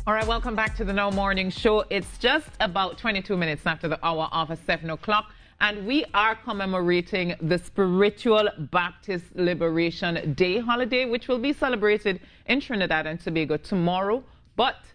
All right, welcome back to the Now Morning Show. It's just about 22 minutes after the hour of 7 o'clock, and we are commemorating the Spiritual Baptist Liberation Day holiday, which will be celebrated in Trinidad and Tobago tomorrow,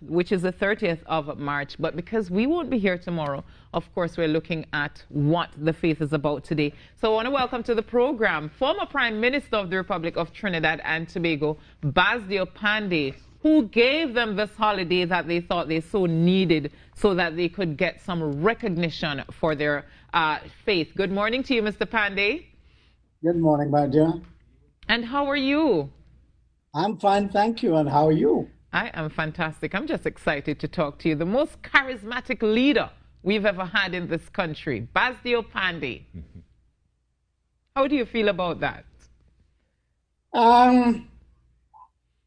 which is the 30th of March. But because we won't be here tomorrow, of course, we're looking at what the faith is about today. So I want to welcome to the program former Prime Minister of the Republic of Trinidad and Tobago, Basdeo Panday, who gave them this holiday that they thought they so needed so that they could get some recognition for their faith. Good morning to you, Mr. Panday. Good morning, my dear. And how are you? I'm fine, thank you. And how are you? I am fantastic. I'm just excited to talk to you. The most charismatic leader we've ever had in this country, Basdeo Panday. How do you feel about that?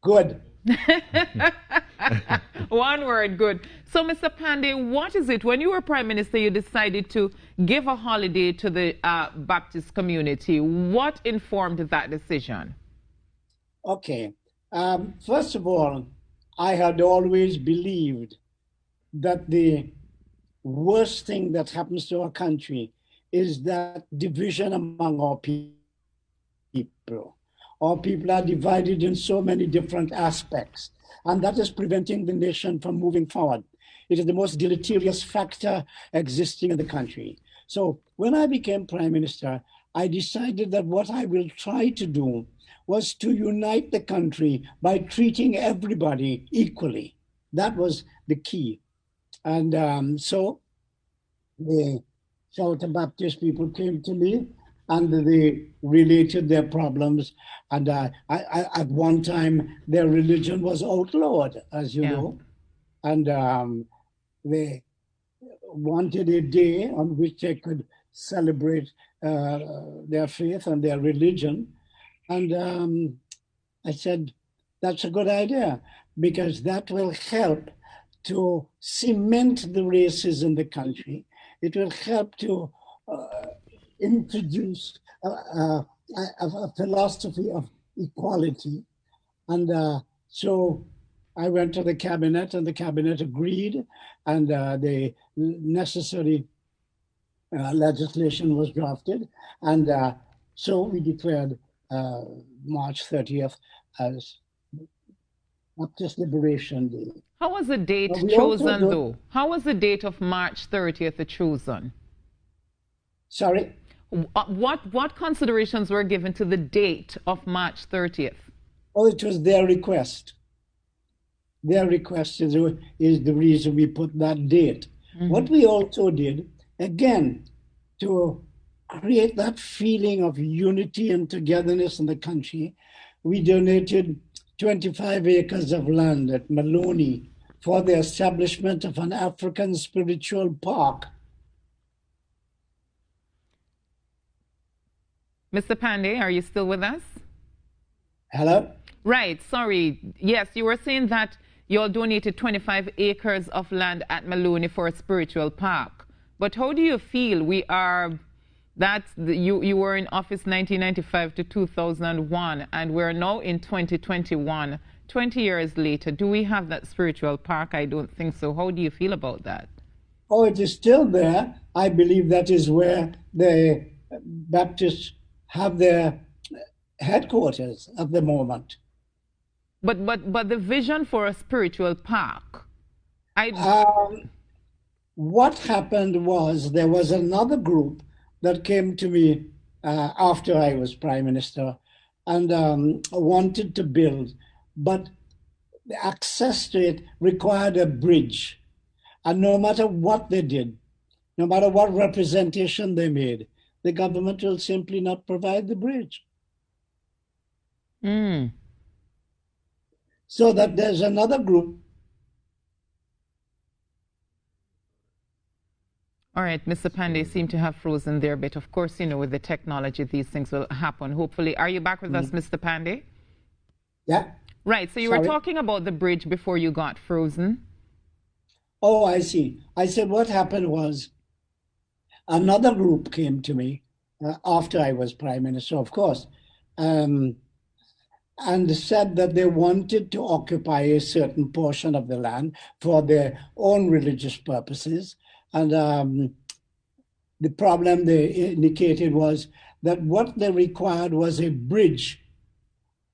Good. One word, good. So, Mr. Panday, what is it, when you were Prime Minister, you decided to give a holiday to the Baptist community? What informed that decision? Okay. First of all, I had always believed that the worst thing that happens to our country is that division among our people. Our people are divided in so many different aspects, and that is preventing the nation from moving forward. It is the most deleterious factor existing in the country. So when I became Prime Minister, I decided that what I will try to do was to unite the country by treating everybody equally. That was the key. And so the Shelter Baptist people came to me and they related their problems. And at one time, their religion was outlawed, as you know. And they wanted a day on which they could celebrate their faith and their religion. And I said, that's a good idea, because that will help to cement the races in the country. It will help to introduce a philosophy of equality. And so I went to the cabinet, and the cabinet agreed, and the necessary legislation was drafted. And so we declared March 30th as Baptist Liberation Day. How was the date chosen, though? How was the date of March 30th chosen? Sorry? What considerations were given to the date of March 30th? Oh, it was their request. Their request is the reason we put that date. Mm-hmm. What we also did, again, to create that feeling of unity and togetherness in the country, we donated 25 acres of land at Maloney for the establishment of an African spiritual park. Mr. Panday, are you still with us? Hello? Right, sorry. Yes, you were saying that you all donated 25 acres of land at Maloney for a spiritual park. But how do you feel? You were in office 1995 to 2001, and we're now in 2021, 20 years later. Do we have that spiritual park? I don't think so. How do you feel about that? Oh, it is still there. I believe that is where the Baptists have their headquarters at the moment. But the vision for a spiritual park, what happened was there was another group that came to me after I was Prime Minister and wanted to build, but the access to it required a bridge. And no matter what they did, no matter what representation they made, the government will simply not provide the bridge. Mm. So that there's another group. All right, Mr. Panday seemed to have frozen there a bit. Of course, you know, with the technology, these things will happen. Hopefully, are you back with us, Mr. Panday? Yeah. Right, so you were talking about the bridge before you got frozen. Oh, I see. I said what happened was another group came to me after I was Prime Minister, of course, and said that they wanted to occupy a certain portion of the land for their own religious purposes. And the problem they indicated was that what they required was a bridge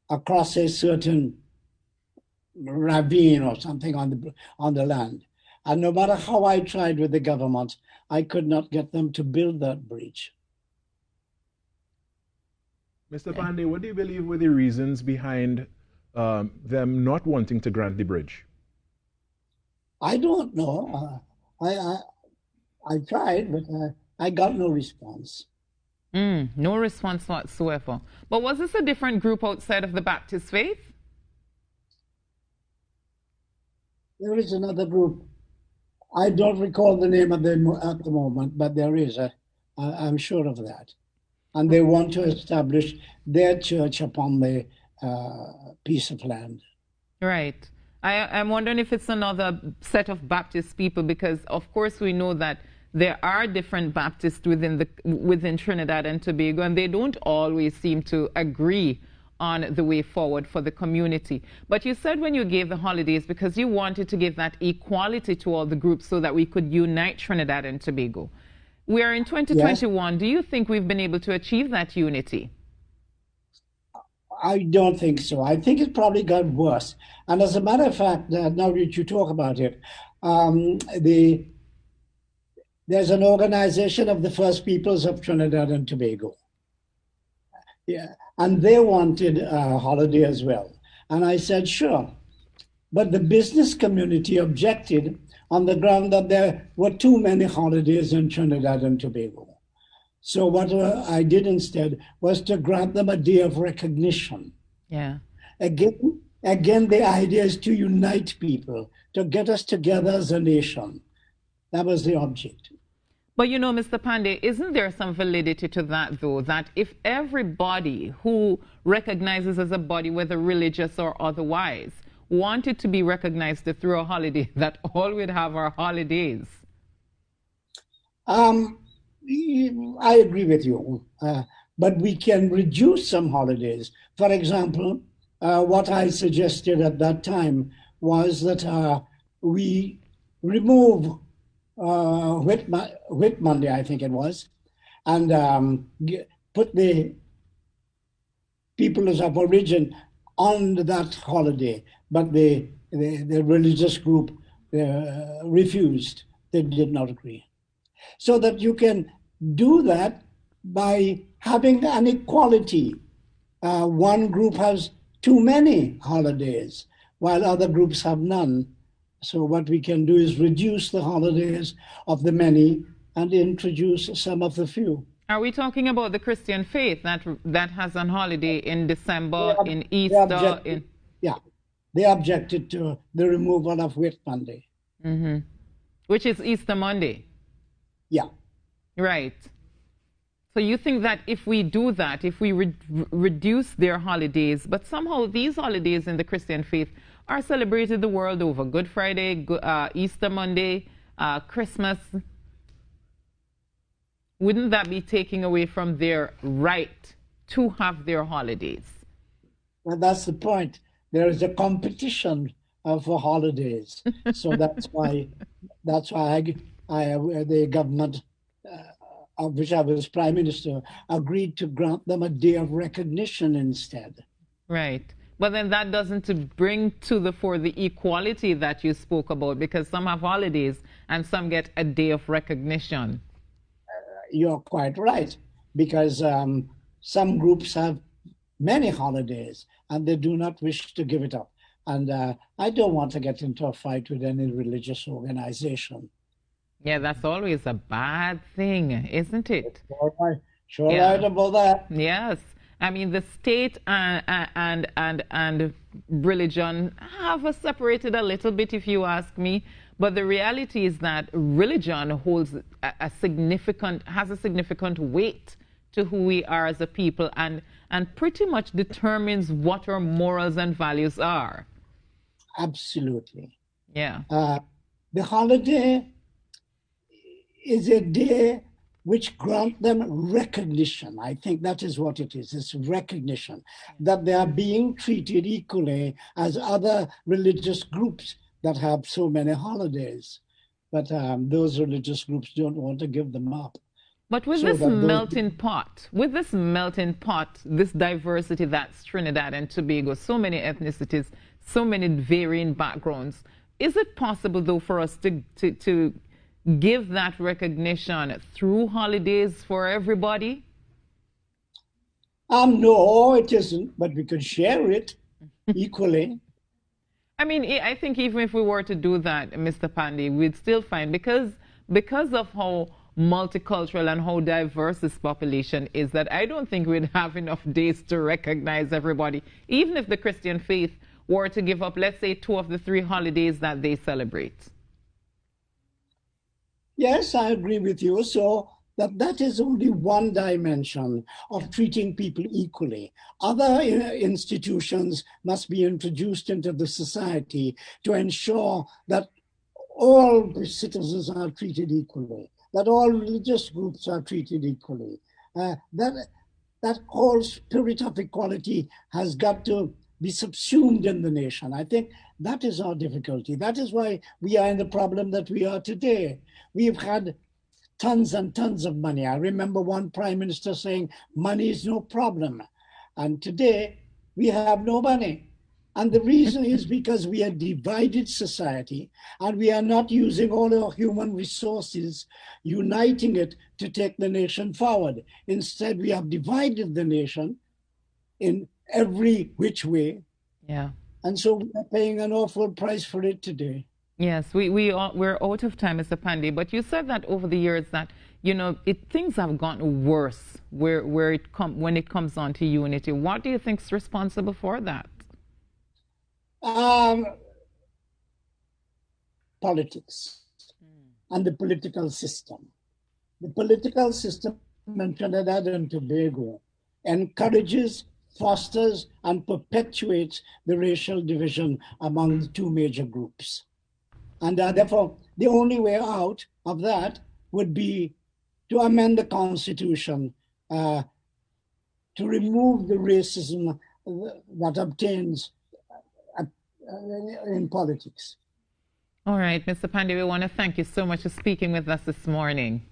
across a certain ravine or something on the land. And no matter how I tried with the government, I could not get them to build that bridge. Mr. Panday, what do you believe were the reasons behind them not wanting to grant the bridge? I don't know. I tried, but I got no response. No response whatsoever. But was this a different group outside of the Baptist faith? There is another group. I don't recall the name of them at the moment, but there is. I'm sure of that. And they want to establish their church upon the piece of land. Right. I'm wondering if it's another set of Baptist people, because of course we know that there are different Baptists within Trinidad and Tobago, and they don't always seem to agree on the way forward for the community. But you said when you gave the holidays, because you wanted to give that equality to all the groups so that we could unite Trinidad and Tobago. We are in 2021. Yes. Do you think we've been able to achieve that unity? I don't think so. I think it probably got worse. And as a matter of fact, now that you talk about it, there's an organization of the First Peoples of Trinidad and Tobago. Yeah, and they wanted a holiday as well. And I said, sure. But the business community objected on the ground that there were too many holidays in Trinidad and Tobago. So what I did instead was to grant them a day of recognition. Yeah. Again, the idea is to unite people, to get us together as a nation. That was the object. But you know, Mr. Panday, isn't there some validity to that, though, that if everybody who recognizes as a body, whether religious or otherwise, wanted to be recognized through a holiday, that all would have our holidays? I agree with you, but we can reduce some holidays. For example, what I suggested at that time was that we remove Whit Monday, I think it was, and put the peoples of origin on that holiday, but the religious group refused. They did not agree. So that you can do that by having an equality. One group has too many holidays, while other groups have none. So what we can do is reduce the holidays of the many and introduce some of the few. Are we talking about the Christian faith that has a holiday in December, in Easter? Yeah, they objected to the removal of Whit Monday. Mm-hmm. Which is Easter Monday. Yeah. Right. So you think that if we do that, if we reduce their holidays, but somehow these holidays in the Christian faith are celebrated the world over, Good Friday, Easter Monday, Christmas, wouldn't that be taking away from their right to have their holidays? Well, that's the point. There is a competition for holidays. So that's why the government, of which I was Prime Minister, agreed to grant them a day of recognition instead. Right. But then that doesn't bring to the fore the equality that you spoke about, because some have holidays and some get a day of recognition. You're quite right, because some groups have many holidays and they do not wish to give it up. And I don't want to get into a fight with any religious organization. Yeah, that's always a bad thing, isn't it? Sure right about that. Yes. I mean, the state and religion have separated a little bit, if you ask me. But the reality is that religion holds has a significant weight to who we are as a people, and pretty much determines what our morals and values are. Absolutely. Yeah. The holiday is a day which grant them recognition. I think that is what it is. It's recognition that they are being treated equally as other religious groups that have so many holidays. But those religious groups don't want to give them up. But with this melting pot, this diversity that's Trinidad and Tobago, so many ethnicities, so many varying backgrounds, is it possible, though, for us to give that recognition through holidays for everybody? No, it isn't, but we could share it equally. I mean, I think even if we were to do that, Mr. Panday, we'd still find, because of how multicultural and how diverse this population is, that I don't think we'd have enough days to recognize everybody, even if the Christian faith were to give up, let's say, 2 of the 3 holidays that they celebrate. Yes, I agree with you. So that is only one dimension of treating people equally. Other institutions must be introduced into the society to ensure that all citizens are treated equally, that all religious groups are treated equally. That whole spirit of equality has got to be subsumed in the nation. I think that is our difficulty. That is why we are in the problem that we are today. We've had tons and tons of money. I remember one prime minister saying, money is no problem. And today we have no money. And the reason is because we are a divided society and we are not using all our human resources, uniting it to take the nation forward. Instead, we have divided the nation in every which way. Yeah. And so we are paying an awful price for it today. Yes, we're out of time, Mr. Panday, but you said that over the years that, you know, things have gotten worse when it comes on to unity. What do you think is responsible for that? Politics and the political system. The political system in Trinidad and Tobago encourages, fosters, and perpetuates the racial division among the 2 major groups. And therefore, the only way out of that would be to amend the Constitution to remove the racism that obtains in politics. All right, Mr. Panday, we want to thank you so much for speaking with us this morning.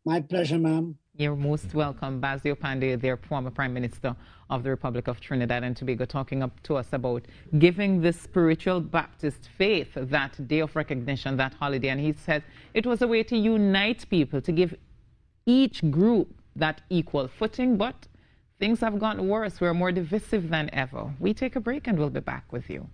My pleasure, ma'am. You're most welcome. Basdeo Panday, their former Prime Minister of the Republic of Trinidad and Tobago, talking up to us about giving the spiritual Baptist faith that day of recognition, that holiday. And he said it was a way to unite people, to give each group that equal footing. But things have gotten worse. We're more divisive than ever. We take a break and we'll be back with you.